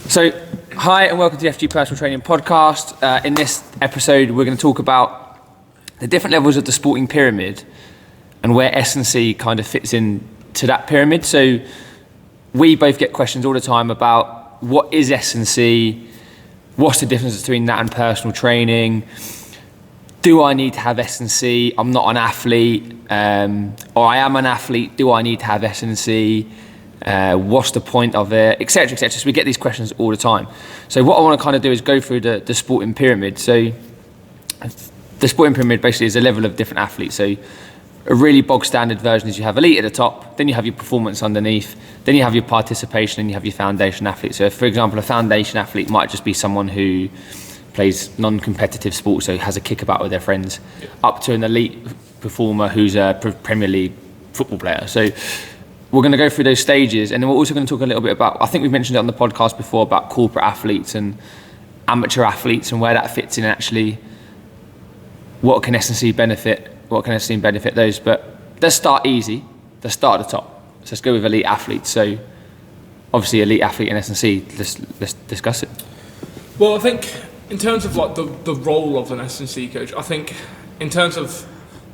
So, hi and welcome to the FG Personal Training Podcast. In this episode, we're going to talk about the different levels of the sporting pyramid and where S&C kind of fits into that pyramid. So, we both get questions all the time about what is S&C, what's the difference between that and personal training, do I need to have S&C, I'm not an athlete, or I am an athlete, do I need to have S&C? What's the point of it, etc., etc. So we get these questions all the time. So what I want to kind of do is go through the sporting pyramid. So the sporting pyramid basically is a level of different athletes. So a really bog standard version is you have elite at the top, then you have your performance underneath, then you have your participation, and you have your foundation athlete. So if, for example, a foundation athlete might just be someone who plays non-competitive sports, so has a kickabout with their friends, up to an elite performer who's a Premier League football player. So we're going to go through those stages, and then we're also going to talk a little bit about, I think we've mentioned it on the podcast before, about corporate athletes and amateur athletes and where that fits in actually. What can S&C benefit? What can S&C benefit those? But let's start easy. Let's start at the top. So let's go with elite athletes. So obviously elite athlete in S&C, let's discuss it. Well, I think in terms of like the role of an S&C coach, I think in terms of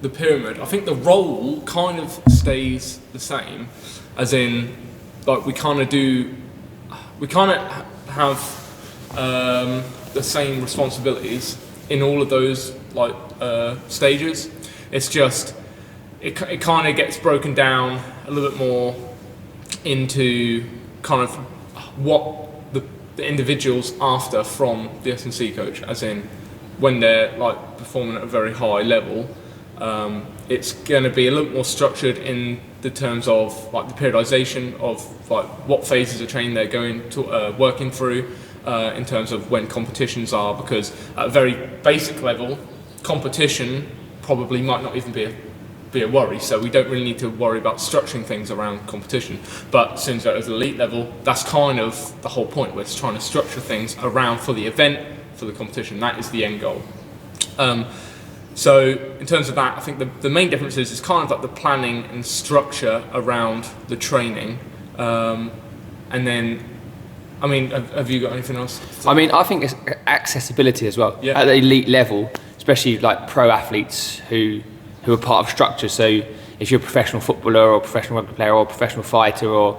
the pyramid, I think the role kind of stays the same, as in like we kind of have the same responsibilities in all of those like stages. It's just it kind of gets broken down a little bit more into kind of what the individual's after from the S&C coach, as in when they're like performing at a very high level. It's going to be a little more structured in the terms of like the periodization of like what phases of training they're going to working through in terms of when competitions are, because at a very basic level, competition probably might not even be a worry, so we don't really need to worry about structuring things around competition. But since at the elite level, that's kind of the whole point. We're trying to structure things around for the event, for the competition. That is the end goal. So in terms of that, I think the main difference is kind of like the planning and structure around the training. And then, I mean, have you got anything else? I mean, I think it's accessibility as well. Yeah. At the elite level, especially like pro athletes who are part of structure. So if you're a professional footballer or a professional rugby player or a professional fighter or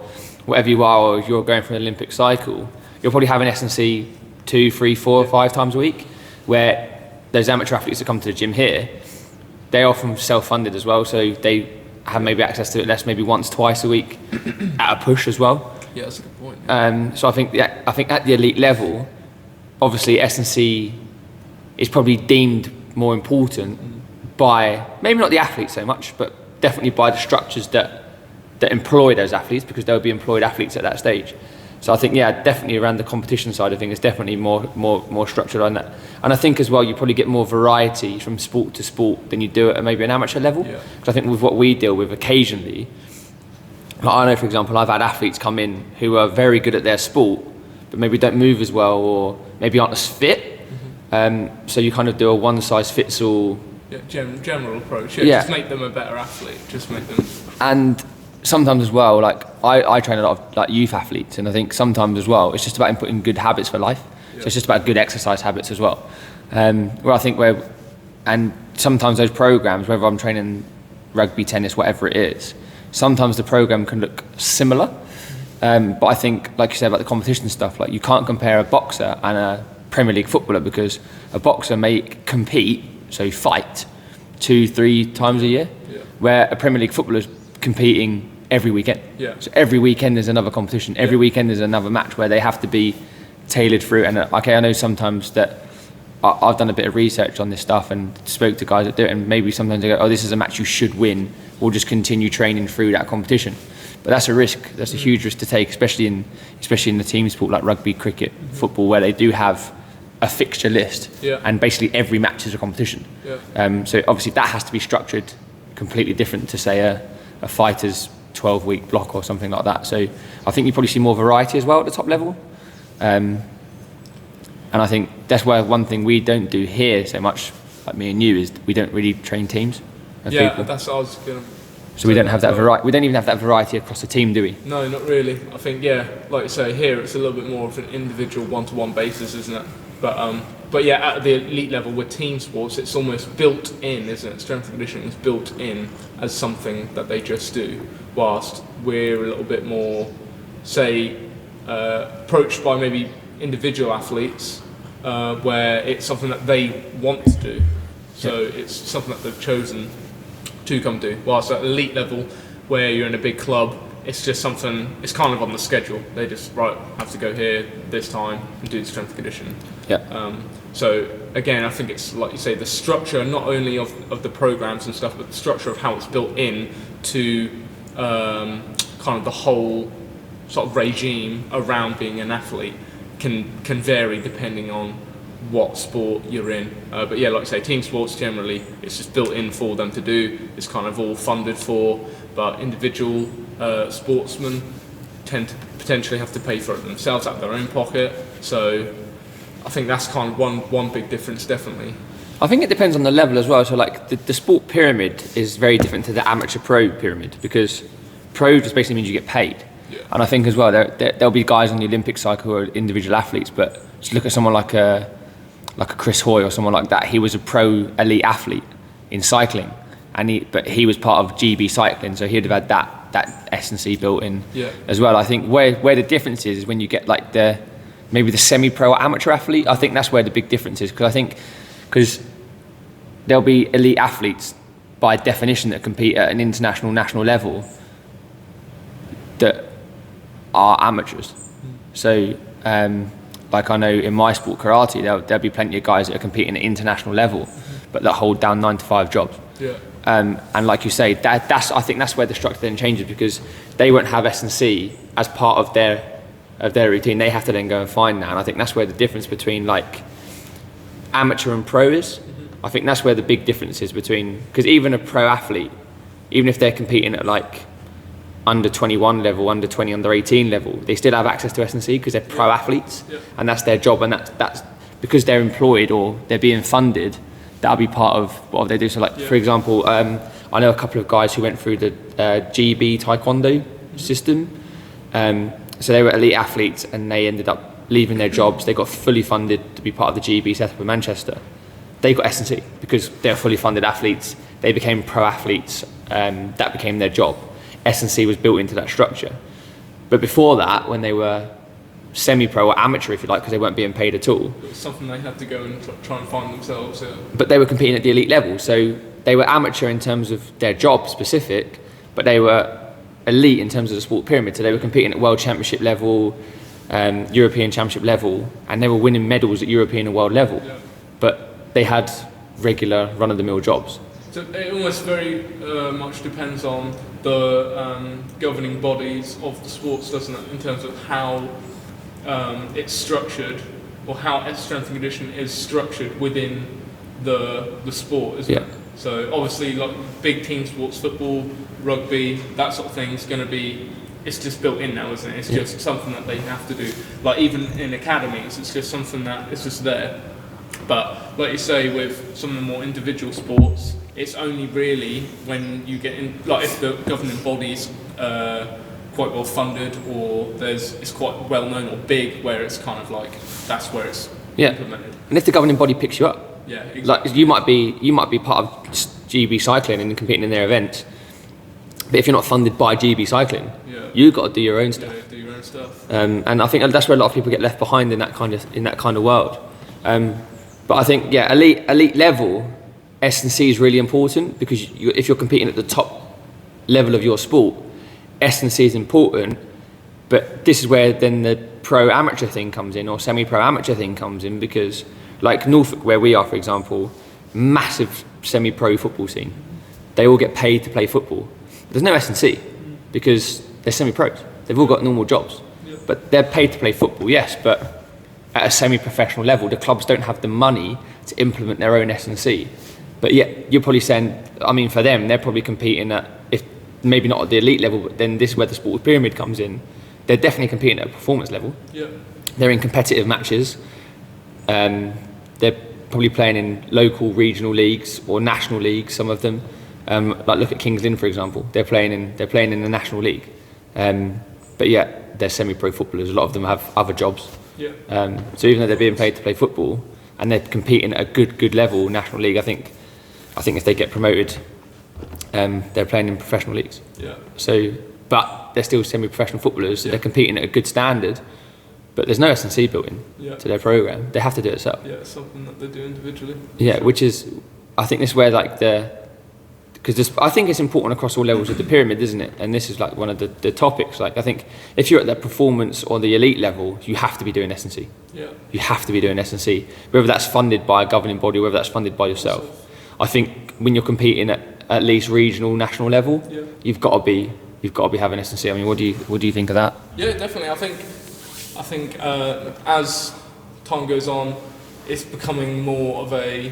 whatever you are, or if you're going for an Olympic cycle, you'll probably have an S&C 2, 3, 4, 5 times a week, where those amateur athletes that come to the gym here, they're often self-funded as well, so they have maybe access to it less, maybe once, twice a week at a push as well. Yeah, that's a good point. Yeah. So I think at the elite level, obviously S&C is probably deemed more important by, maybe not the athletes so much, but definitely by the structures that employ those athletes, because they'll be employed athletes at that stage. So I think, yeah, definitely around the competition side of things, it's definitely more structured on that. And I think as well, you probably get more variety from sport to sport than you do at maybe an amateur level. Yeah. Because I think with what we deal with occasionally, like I know, for example, I've had athletes come in who are very good at their sport, but maybe don't move as well, or maybe aren't as fit. Mm-hmm. So you kind of do a one-size-fits-all. Yeah, general approach. Yeah, just make them a better athlete. Just make them. And sometimes as well, like I train a lot of like youth athletes, and I think sometimes as well, it's just about inputting good habits for life. Yeah. So it's just about good exercise habits as well. Where I think and sometimes those programs, whether I'm training rugby, tennis, whatever it is, sometimes the program can look similar. But I think, like you said about the competition stuff, like you can't compare a boxer and a Premier League footballer, because a boxer may compete, so fight 2-3 times a year, where a Premier League footballer is competing every weekend. Yeah. So every weekend there's another competition. Every weekend there's another match where they have to be tailored through. And okay, I know sometimes that I've done a bit of research on this stuff and spoke to guys that do it, and maybe sometimes they go, oh, this is a match you should win. We'll just continue training through that competition. But that's a risk. That's a huge risk to take, especially in the team sport like rugby, cricket, football, where they do have a fixture list, and basically every match is a competition. Yeah. So obviously that has to be structured completely different to, say, a fighter's 12-week block or something like that. So I think you probably see more variety as well at the top level. And I think that's where one thing we don't do here so much, like me and you, is we don't really train teams of people. That's what I was going to So we don't have that variety. We don't even have that variety across the team, do we? No, not really. I think like you say, here it's a little bit more of an individual one-to-one basis, isn't it? But yeah, at the elite level with team sports, it's almost built in, isn't it? Strength and conditioning is built in as something that they just do, whilst we're a little bit more, say, approached by maybe individual athletes, where it's something that they want to do. So it's something that they've chosen to come do. Whilst at elite level, where you're in a big club, it's just something, it's kind of on the schedule. They just, have to go here this time and do the strength and conditioning. Yeah. So again, I think it's, like you say, the structure not only of the programs and stuff, but the structure of how it's built in to kind of the whole sort of regime around being an athlete can vary depending on what sport you're in. But yeah, like I say, team sports generally, it's just built in for them to do. It's kind of all funded for, but individual sportsmen tend to potentially have to pay for it themselves out of their own pocket. So I think that's kind of one big difference, definitely. I think it depends on the level as well. So like the sport pyramid is very different to the amateur pro pyramid, because pro just basically means you get paid. Yeah. And I think as well, there'll be guys on the Olympic cycle who are individual athletes, but just look at someone like a Chris Hoy or someone like that. He was a pro elite athlete in cycling, but he was part of GB cycling, so he'd have had that S&C built in as well. I think where the difference is when you get like maybe the semi-pro or amateur athlete. I think that's where the big difference is, because there'll be elite athletes by definition that compete at an international, national level that are amateurs. So like I know in my sport, karate, there'll be plenty of guys that are competing at international level, but that hold down 9-to-5 jobs. Yeah. And like you say, I think that's where the structure then changes, because they won't have S&C as part of their routine. They have to then go and find that. And I think that's where the difference between like amateur and pro is. I think that's where the big difference is between, because even a pro athlete, even if they're competing at like under 21 level, under 20, under 18 level, they still have access to S&C because they're pro athletes, and that's their job, and that's because they're employed or they're being funded. That'll be part of what they do. So like, for example, I know a couple of guys who went through the GB Taekwondo system. So they were elite athletes and they ended up leaving their jobs. They got fully funded to be part of the GB set up in Manchester. They got S&C because they're fully funded athletes. They became pro athletes. That became their job. S&C was built into that structure. But before that, when they were semi-pro or amateur, if you like, because they weren't being paid at all. It was something they had to go and try and find themselves. Yeah. But they were competing at the elite level. So they were amateur in terms of their job specific, but they were elite in terms of the sport pyramid. So they were competing at world championship level, European championship level, and they were winning medals at European and world level. Yeah. But they had regular run-of-the-mill jobs. So it almost very much depends on the governing bodies of the sports, doesn't it, in terms of how it's structured, or how strength and conditioning is structured within the sport, isn't it? So obviously, like big team sports, football, rugby, that sort of thing is going to be, it's just built in now, isn't it? It's just something that they have to do. Like even in academies, it's just something that it's just there. But like you say, with some of the more individual sports, it's only really when you get in, like if the governing body's quite well funded, or it's quite well known or big, where it's kind of like that's where it's implemented. And if the governing body picks you up, exactly. Like you might be part of GB Cycling and competing in their events, but if you're not funded by GB Cycling, you've got to do your own stuff. Yeah, do your own stuff. And I think that's where a lot of people get left behind in that kind of world. But I think elite level, S&C is really important, because if you're competing at the top level of your sport, S&C is important. But this is where then the pro amateur thing comes in, or semi-pro amateur thing comes in, because like Norfolk, where we are, for example, massive semi-pro football scene. They all get paid to play football. There's no S&C because they're semi-pros. They've all got normal jobs, but they're paid to play football, yes, but at a semi-professional level, the clubs don't have the money to implement their own S&C. But yet, you're probably saying, I mean, for them, they're probably competing at, if maybe not at the elite level, but then this is where the sport pyramid comes in. They're definitely competing at a performance level. Yeah. They're in competitive matches. They're probably playing in local, regional leagues or national leagues, some of them. Like look at Kings Lynn, for example. They're playing in the National League, but yet they're semi-pro footballers. A lot of them have other jobs. Yeah. So even though they're being paid to play football and they're competing at a good level, National League, I think if they get promoted, they're playing in professional leagues. Yeah. So, but they're still semi-professional footballers. So Yeah. they're competing at a good standard. But there's no S&C built in to their program. They have to do it themselves. Yeah, it's something that they do individually. Yeah, which is, I think this is where like because I think it's important across all levels of the pyramid, isn't it? And this is like one of the topics. Like I think if you're at the performance or the elite level, you have to be doing S&C. Yeah. You have to be doing S&C, whether that's funded by a governing body or whether that's funded by yourself. I think when you're competing at least regional, national level, you've got to be having S&C. I mean, what do you think of that? Yeah, definitely. I think as time goes on, it's becoming more of a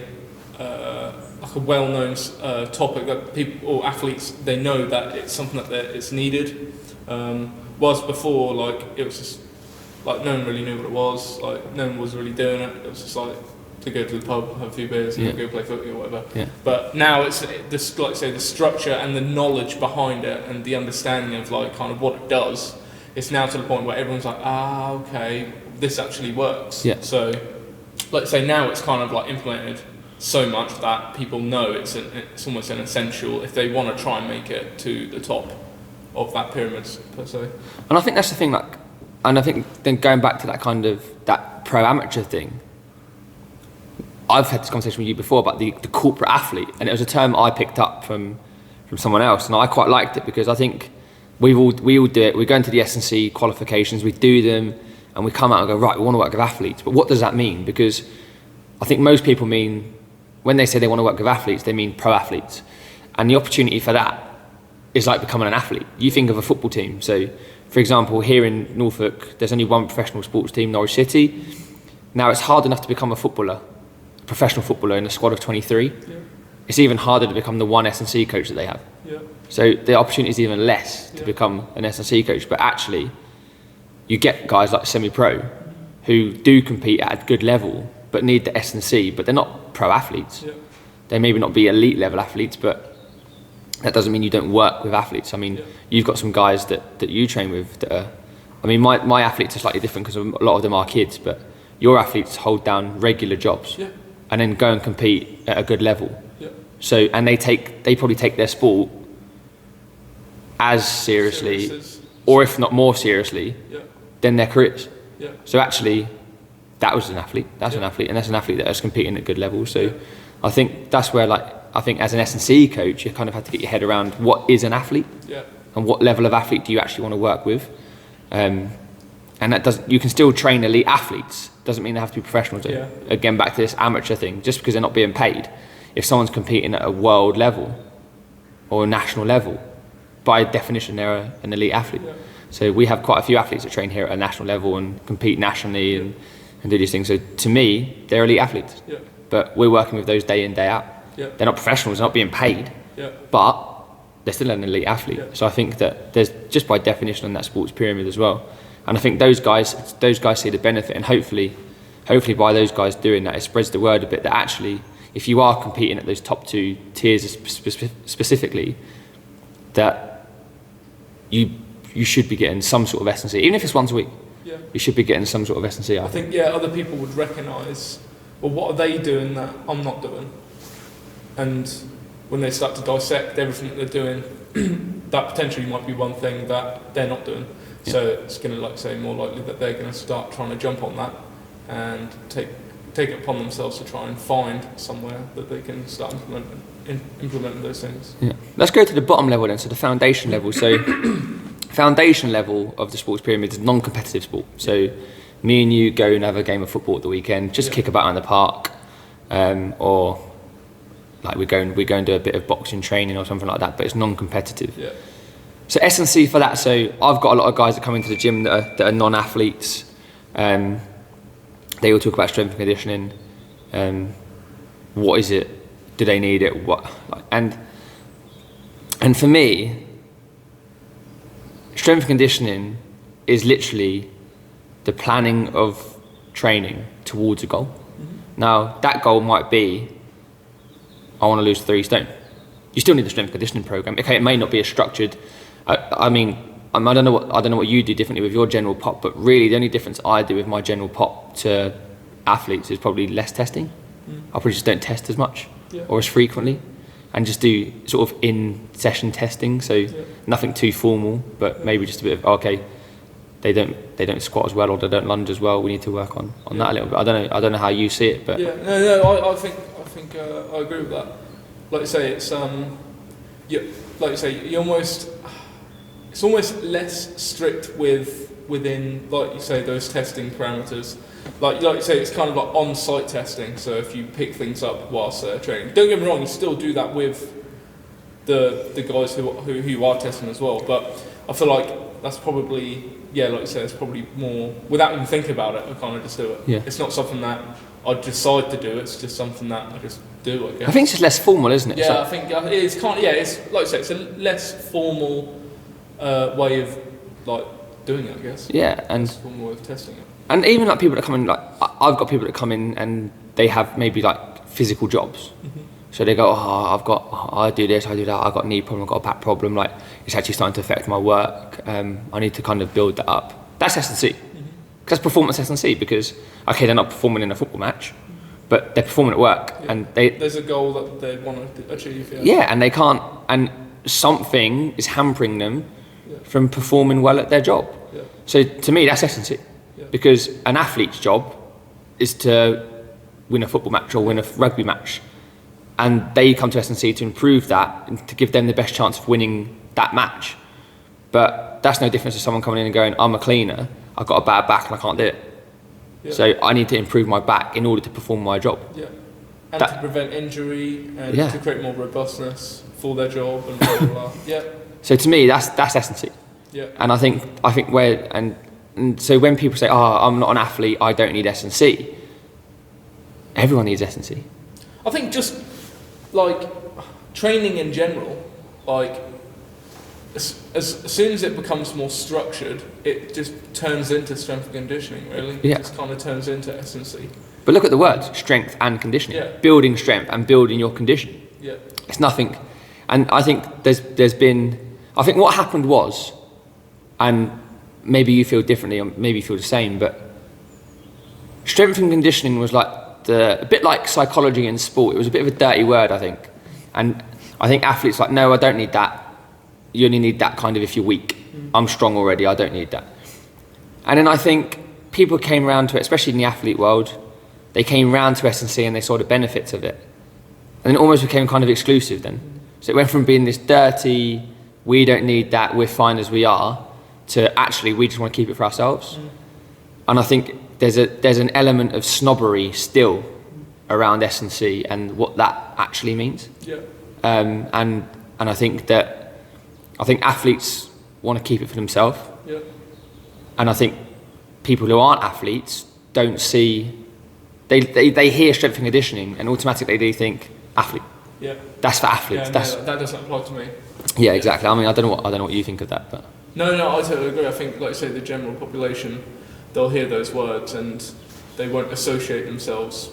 like a well-known topic that people or athletes, they know that it's something that it's needed. Whilst before, like it was just like no one really knew what it was. Like no one was really doing it. It was just like to go to the pub, have a few beers, and go play footy or whatever. Yeah. But now it's this, like say, the structure and the knowledge behind it and the understanding of like kind of what it does. It's now to the point where everyone's like, okay, this actually works. Yeah. So, like say now it's kind of like implemented so much that people know it's almost an essential if they want to try and make it to the top of that pyramid per se. And I think that's the thing, like, and I think then going back to that kind of that pro amateur thing. I've had this conversation with you before about the corporate athlete, and it was a term I picked up from someone else, and I quite liked it because I think we all do it. We go into the S&C qualifications, we do them, and we come out and go, right, we want to work with athletes. But what does that mean? Because I think most people mean, when they say they want to work with athletes, they mean pro athletes. And the opportunity for that is like becoming an athlete. You think of a football team. So, for example, here in Norfolk, there's only one professional sports team, Norwich City. Now, it's hard enough to become a professional footballer in a squad of 23. Yeah. It's even harder to become the one S&C coach that they have. Yeah. So the opportunity is even less to become an S&C coach. But actually, you get guys like semi-pro who do compete at a good level but need the S&C, but they're not pro athletes. Yeah. They maybe not be elite level athletes, but that doesn't mean you don't work with athletes. I mean, you've got some guys that you train with that are, I mean, my athletes are slightly different because a lot of them are kids, but your athletes hold down regular jobs and then go and compete at a good level. Yeah. So, and they probably take their sport as seriously, or if not more seriously, than their careers. Yeah. So actually, that was an athlete. That's an athlete, and that's an athlete that is competing at good levels. So, I think that's where, like, I think as an S&C coach, you kind of have to get your head around what is an athlete, and what level of athlete do you actually want to work with. And that doesn't. You can still train elite athletes. Doesn't mean they have to be professionals. Yeah. Again, back to this amateur thing. Just because they're not being paid, if someone's competing at a world level or a national level, by definition, they're an elite athlete. Yeah. So we have quite a few athletes that train here at a national level and compete nationally and do these things. So to me, they're elite athletes. Yeah. But we're working with those day in, day out. Yeah. They're not professionals, they're not being paid, but they're still an elite athlete. Yeah. So I think that there's just by definition on that sports pyramid as well. And I think those guys see the benefit, and hopefully by those guys doing that, it spreads the word a bit that actually, if you are competing at those top two tiers specifically, that you should be getting some sort of S&C, even if it's once a week. Yeah. You should be getting some sort of S&C. I think other people would recognise, well, what are they doing that I'm not doing? And when they start to dissect everything that they're doing, that potentially might be one thing that they're not doing. Yeah. So it's going to, like say, more likely that they're going to start trying to jump on that and take it upon themselves to try and find somewhere that they can start implementing those things. Yeah. Let's go to the bottom level then, so the foundation level. So foundation level of the sports pyramid is non-competitive sport. So me and you go and have a game of football at the weekend, just kick about in the park, or like we go and do a bit of boxing training or something like that, but it's non-competitive. Yeah. So S&C for that. So I've got a lot of guys that come into the gym that are non-athletes. They all talk about strength and conditioning. What is it? Do they need it? What? And for me, strength and conditioning is literally the planning of training towards a goal. Mm-hmm. Now that goal might be, I want to lose 3 stone. You still need the strength conditioning program. Okay, it may not be as structured. I mean, I don't know what you do differently with your general pop, but really the only difference I do with my general pop to athletes is probably less testing. I probably just don't test as much or as frequently, and just do sort of in-session testing. So nothing too formal, but maybe just a bit of okay. They don't squat as well, or they don't lunge as well. We need to work on that a little bit. I don't know how you see it, but I think I agree with that. Like you say, it's it's almost less strict within, like you say, those testing parameters. Like you say, it's kind of like on-site testing. So if you pick things up whilst training, don't get me wrong, you still do that with the guys who you are testing as well. But I feel like that's probably, like you say, it's probably more, without even thinking about it, I kind of just do it. Yeah. It's not something that I decide to do, it's just something that I just do, I guess. I think it's just less formal, isn't it? Yeah, I think it's kind of, it's like I say, it's a less formal way of like doing it, I guess. Yeah, and less formal way of testing it. And even like people that come in, like I've got people that come in and they have maybe like physical jobs. So they go, I do this, I do that, I've got a knee problem, I've got a back problem, like it's actually starting to affect my work. I need to kind of build that up. That's S&C. That's performance S&C, because, okay, they're not performing in a football match, but they're performing at work. And there's a goal that they want to achieve. Yeah, and they can't, and something is hampering them from performing well at their job. So to me, that's S&C. Because an athlete's job is to win a football match or win a rugby match. And they come to S&C to improve that and to give them the best chance of winning that match. But that's no difference to someone coming in and going, I'm a cleaner, I've got a bad back and I can't do it. So I need to improve my back in order to perform my job. And to prevent injury and to create more robustness for their job and blah, blah, blah. So to me, that's S&C. And I think where, and so when people say, I'm not an athlete, I don't need S&C, everyone needs S&C. I think just like training in general, like as soon as it becomes more structured, it just turns into strength and conditioning, really. It just kind of turns into S&C. But look at the words, strength and conditioning. Building strength and building your condition. It's nothing. And I think there's been, I think what happened was, and maybe you feel differently or maybe you feel the same, but strength and conditioning was like a bit like psychology in sport. It was a bit of a dirty word, I think. And I think athletes like, no, I don't need that. You only need that kind of if you're weak. I'm strong already, I don't need that. And then I think people came around to it, especially in the athlete world, they came round to S&C and they saw the benefits of it. And it almost became kind of exclusive then. So it went from being this dirty, we don't need that, we're fine as we are, to actually we just want to keep it for ourselves. And I think there's an element of snobbery still around S&C and what that actually means. And I think athletes want to keep it for themselves. And I think people who aren't athletes don't see, they hear strength and conditioning and automatically they think athlete. That's for athletes. That doesn't apply to me. Exactly. I mean, I don't know what you think of that, but no, I totally agree. I think, like I say, the general population, they'll hear those words and they won't associate themselves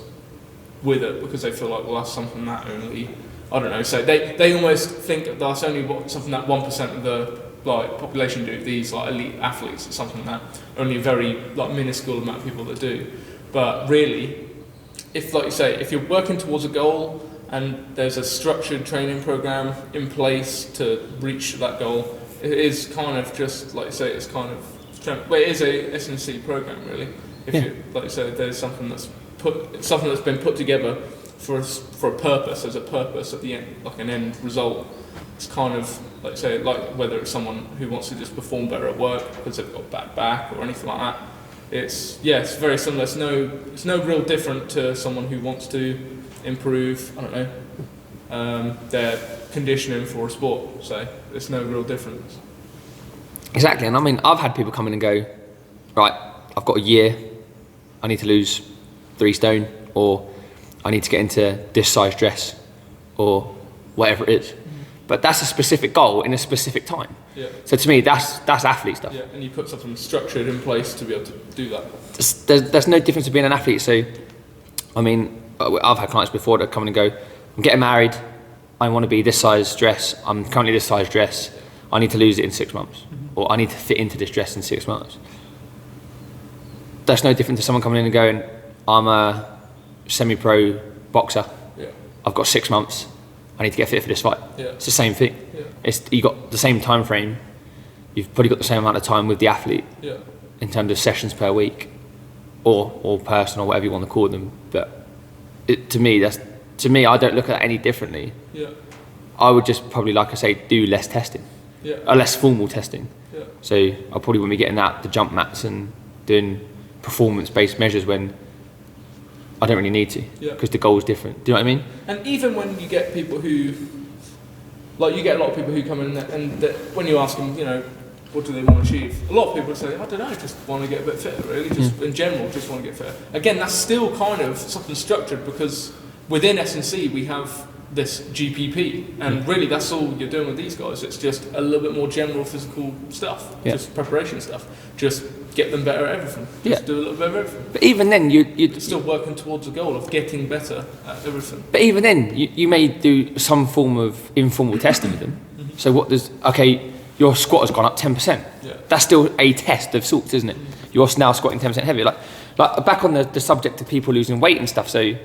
with it because they feel like, well, that's something that only, I don't know. So they almost think that's only something that 1% of the population do. These like elite athletes, it's something that only a very minuscule amount of people that do. But really, if like you say, if you're working towards a goal and there's a structured training program in place to reach that goal, it is kind of just like you say, it's kind of it is a S&C program really. If you like you say, there's something that's been put together for a purpose, as a purpose at the end, like an end result. It's kind of like say, like whether it's someone who wants to just perform better at work because they've got bad back or anything like that. It's very similar. It's no real different to someone who wants to improve, I don't know, their conditioning for a sport. So it's no real difference. Exactly. And I mean, I've had people come in and go, right, I've got a year, I need to lose 3 stone, or I need to get into this size dress, or whatever it is. But that's a specific goal in a specific time. So to me, that's athlete stuff. And you put something structured in place to be able to do that. There's no difference to being an athlete. So, I mean, I've had clients before that come in and go, I'm getting married, I want to be this size dress. I'm currently this size dress. I need to lose it in 6 months, or I need to fit into this dress in 6 months. That's no different to someone coming in and going, I'm a semi-pro boxer. Yeah. I've got 6 months. I need to get fit for this fight. Yeah. It's the same thing. Yeah. You got the same time frame. You've probably got the same amount of time with the athlete in terms of sessions per week, or person, or whatever you want to call them. But to me, I don't look at it any differently. Yeah. I would just probably, like I say, do less testing, or less formal testing. Yeah. So I probably wouldn't be getting out the jump mats and doing performance-based measures when I don't really need to, because the goal is different. Do you know what I mean? And even when you get people who, like, you get a lot of people who come in and when you ask them, you know, what do they want to achieve? A lot of people say, I don't know, just want to get a bit fitter, really. Just in general, just want to get fitter. Again, that's still kind of something structured, because within S&C we have this GPP, and really that's all you're doing with these guys. It's just a little bit more general physical stuff, just preparation stuff. Just get them better at everything. Just do a little bit of everything. But even then, you're still working towards the goal of getting better at everything. But even then, you may do some form of informal testing with them. So your squat has gone up 10%. Yeah. That's still a test of sorts, isn't it? You're now squatting 10% heavier. Like back on the subject of people losing weight and stuff. So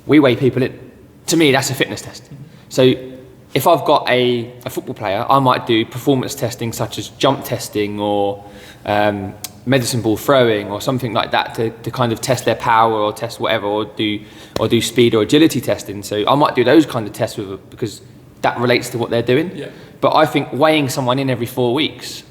we weigh people in. To me, that's a fitness test. So if I've got a football player, I might do performance testing such as jump testing or medicine ball throwing or something like that to kind of test their power or test whatever, or do speed or agility testing. So I might do those kind of tests with it because that relates to what they're doing. Yeah. But I think weighing someone in every 4 weeks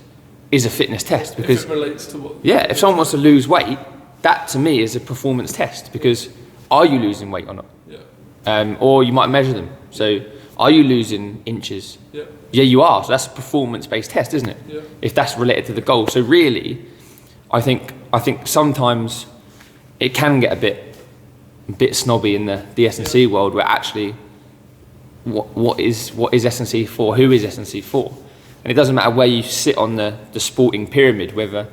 is a fitness test, because if it relates to what? Yeah, if someone wants to lose weight, that to me is a performance test, because are you losing weight or not? Yeah. Or you might measure them. So are you losing inches? Yeah. Yeah, you are. So that's a performance-based test, isn't it? Yeah. If that's related to the goal. So really, I think sometimes it can get a bit snobby in the S&C world, where actually what is S&C for? Who is S&C for? And it doesn't matter where you sit on the sporting pyramid, whether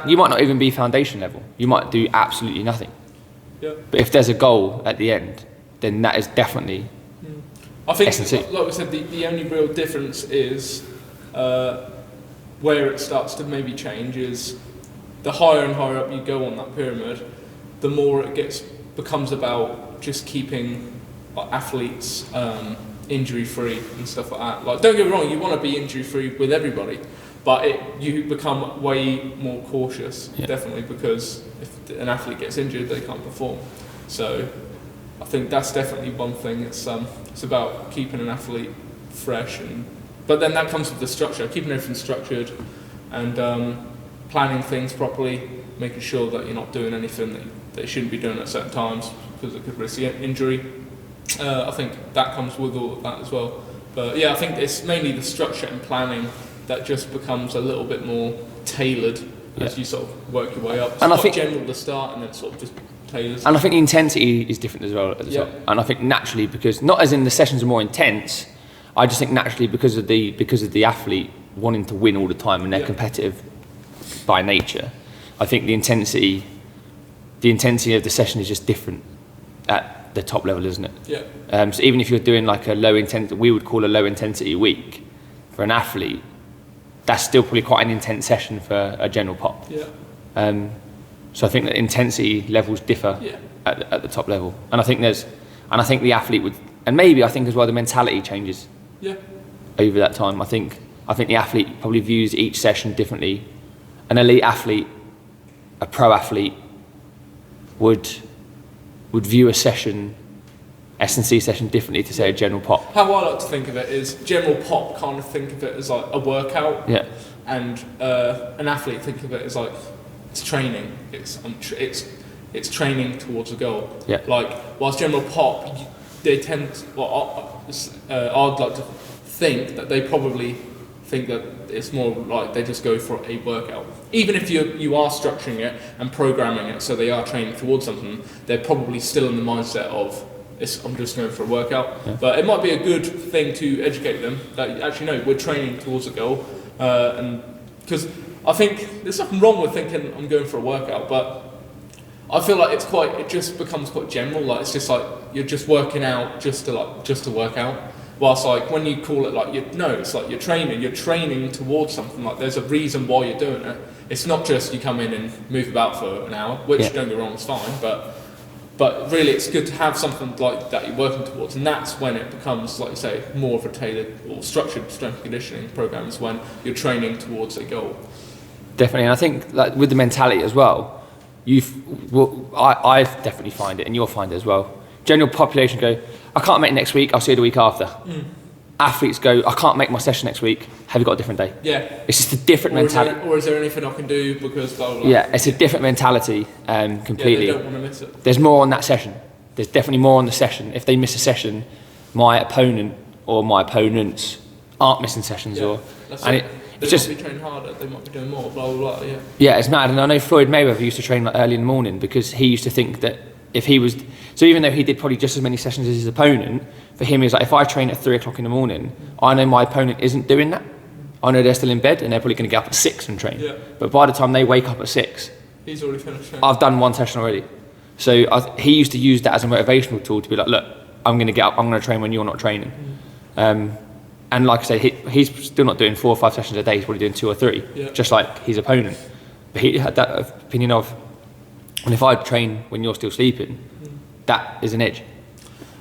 you might not even be foundation level. You might do absolutely nothing. Yeah. But if there's a goal at the end, then that is definitely I think, S&C. Like we said, the only real difference is where it starts to maybe change is the higher and higher up you go on that pyramid, the more it becomes about just keeping athletes injury-free and stuff like that. Like, don't get me wrong, you want to be injury-free with everybody, but you become way more cautious, definitely, because if an athlete gets injured, they can't perform. So I think that's definitely one thing. It's about keeping an athlete fresh, but then that comes with the structure, keeping everything structured and planning things properly, making sure that you're not doing anything that you shouldn't be doing at certain times because it could risk injury. I think that comes with all of that as well. But yeah, I think it's mainly the structure and planning that just becomes a little bit more tailored as you sort of work your way up. It's quite general at the start, and then sort of just tailored. And I think the intensity is different as well at the top. And I think naturally, because not as in the sessions are more intense, I just think naturally because of the athlete wanting to win all the time and they're competitive by nature, I think the intensity of the session is just different at the top level, isn't it? Yeah. So even if you're doing like a low intensity, we would call a low intensity week for an athlete, that's still probably quite an intense session for a general pop. Yeah. So I think that intensity levels differ at the top level, and I think the athlete would, and maybe I think as well the mentality changes. Yeah. Over that time, I think the athlete probably views each session differently. An elite athlete, a pro athlete, would view a session, S&C session, differently to say a general pop. How I like to think of it is general pop kind of think of it as like a workout, and an athlete think of it as like it's training. It's training towards a goal. Yeah. Like whilst general pop, they tend. I'd like to think that they probably think that it's more like they just go for a workout. Even if you are structuring it and programming it so they are training towards something, they're probably still in the mindset of I'm just going for a workout. Yeah. But it might be a good thing to educate them that actually no, we're training towards a goal, and because I think there's nothing wrong with thinking I'm going for a workout, but I feel like it just becomes quite general. Like it's just like you're just working out just to work out. Whilst like when you call it like it's like you're training towards something. Like there's a reason why you're doing it. It's not just you come in and move about for an hour, which don't get me wrong, is fine, but really it's good to have something like that you're working towards, and that's when it becomes, like you say, more of a tailored or structured strength and conditioning program, is when you're training towards a goal. Definitely, and I think like with the mentality as well, I definitely find it, and you'll find it as well. General population go, I can't make it next week, I'll see you the week after. Athletes go, I can't make my session next week, have you got a different day? Yeah. It's just a different mentality. Or is there anything I can do because blah, blah, blah. Yeah, it's a different mentality completely. Yeah, they don't want to miss it. There's more on that session. There's definitely more on the session. If they miss a session, my opponent or my opponents aren't missing sessions. They might be training harder, they might be doing more, blah, blah, blah, yeah. Yeah, it's mad. And I know Floyd Mayweather used to train like early in the morning because he used to think that if he was... So even though he did probably just as many sessions as his opponent, for him, he's like, if I train at 3 o'clock in the morning, I know my opponent isn't doing that. I know they're still in bed and they're probably going to get up at 6 and train. Yeah. But by the time they wake up at 6, he's already finished training. I've done one session already. So he used to use that as a motivational tool to be like, look, I'm going to get up, I'm going to train when you're not training. And like I say, he's still not doing 4 or 5 sessions a day, he's probably doing 2 or 3, just like his opponent. But he had that opinion of, and if I train when you're still sleeping, that is an edge.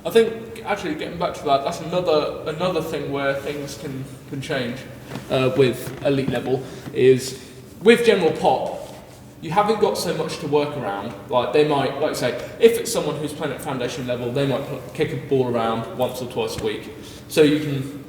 I think actually getting back to that, that's another thing where things can change with elite level, is with general pop, you haven't got so much to work around. Like they might, like say, if it's someone who's playing at foundation level, they might kick a ball around once or twice a week. So you can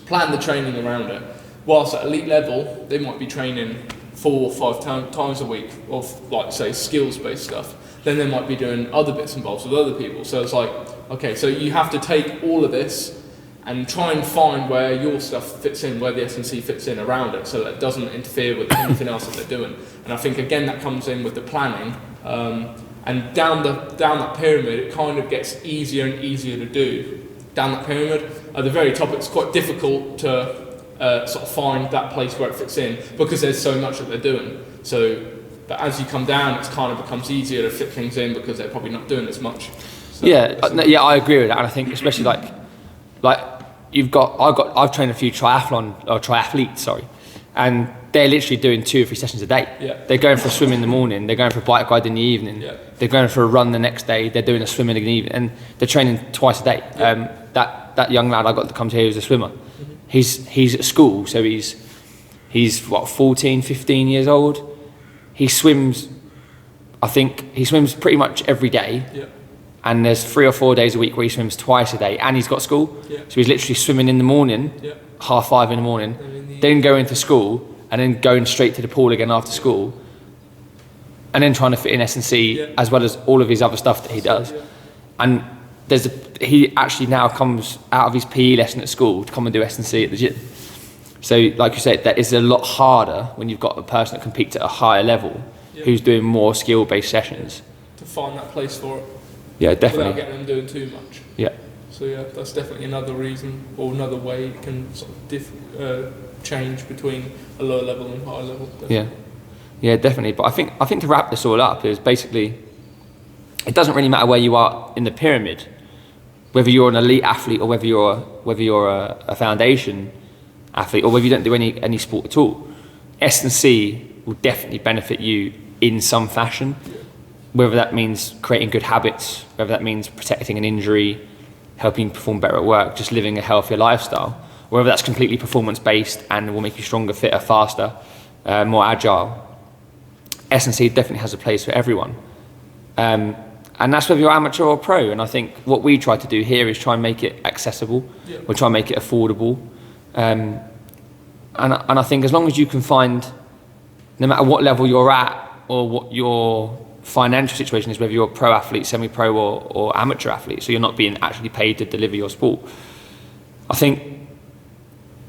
plan the training around it. Whilst at elite level, they might be training 4 or 5 times a week of, like say, skills-based stuff. Then they might be doing other bits and bobs with other people. So it's like, okay, so you have to take all of this and try and find where your stuff fits in, where the S&C fits in around it, so that it doesn't interfere with anything else that they're doing. And I think again that comes in with the planning, and down that pyramid it kind of gets easier and easier to do. Down that pyramid, at the very top it's quite difficult to sort of find that place where it fits in because there's so much that they're doing. So, but as you come down, it kind of becomes easier to fit things in because they're probably not doing as much. So I agree with that, and I think especially like I've trained a few triathletes, and they're literally doing 2 or 3 sessions a day. Yeah. They're going for a swim in the morning, they're going for a bike ride in the evening, they're going for a run the next day, they're doing a swim in the evening, and they're training twice a day. Yeah. That young lad I got to come to here who's a swimmer. He's at school, so he's what, 14, 15 years old. He swims pretty much every day. Yeah. And there's 3 or 4 days a week where he swims twice a day, and he's got school. Yeah. So he's literally swimming in the morning, 5:30 in the morning, then going to school, and then going straight to the pool again after school, and then trying to fit in S&C as well as all of his other stuff that he does. And he actually now comes out of his PE lesson at school to come and do S&C at the gym. So like you said, that is a lot harder when you've got a person that competes at a higher level who's doing more skill-based sessions. To find that place for it. Yeah, definitely. Without getting them doing too much. Yeah. So that's definitely another reason, or another way it can sort of change between a lower level and higher level. Definitely. Yeah, definitely. But I think to wrap this all up is basically, it doesn't really matter where you are in the pyramid, whether you're an elite athlete or whether you're a foundation athlete or whether you don't do any sport at all. S&C will definitely benefit you in some fashion. Whether that means creating good habits, whether that means protecting an injury, helping you perform better at work, just living a healthier lifestyle, or whether that's completely performance-based and will make you stronger, fitter, faster, more agile. S&C definitely has a place for everyone. And that's whether you're amateur or pro. And I think what we try to do here is try and make it accessible. Yeah. We'll try and make it affordable. And I think as long as you can find, no matter what level you're at or what your financial situation is, whether you're a pro athlete, semi-pro or amateur athlete, so you're not being actually paid to deliver your sport, I think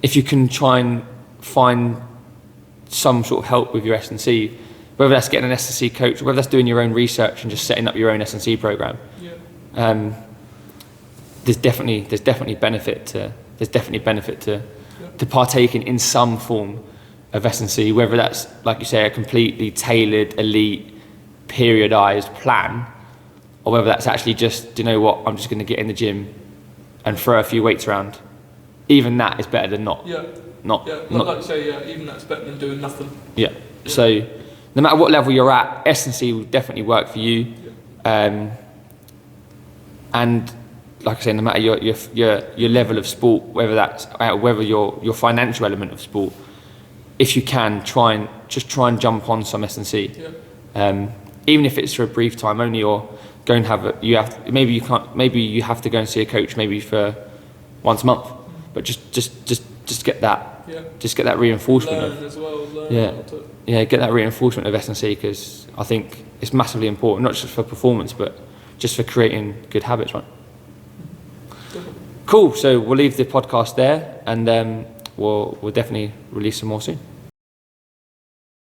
if you can try and find some sort of help with your S&C, whether that's getting an S&C coach, or whether that's doing your own research and just setting up your own S&C program, there's definitely benefit to partaking in some form of S&C, whether that's, like you say, a completely tailored, elite, periodized plan, or whether that's actually just, do you know what, I'm just going to get in the gym and throw a few weights around even that is better than not. Yeah. Not. Yeah. Not Like you say, yeah, even that's better than doing nothing. yeah. So no matter what level you're at, S&C will definitely work for you. And like I say, no matter your level of sport, whether that's whether your financial element of sport, if you can try and jump on some S&C. Yeah. Even if it's for a brief time only, or go and maybe you have to go and see a coach maybe for once a month, but just get that. Yeah. Just get that reinforcement Learn of as well. Learn yeah, how to, yeah, get that reinforcement of S&C, because I think it's massively important, not just for performance, but just for creating good habits, right? Cool. So we'll leave the podcast there, and we'll definitely release some more soon.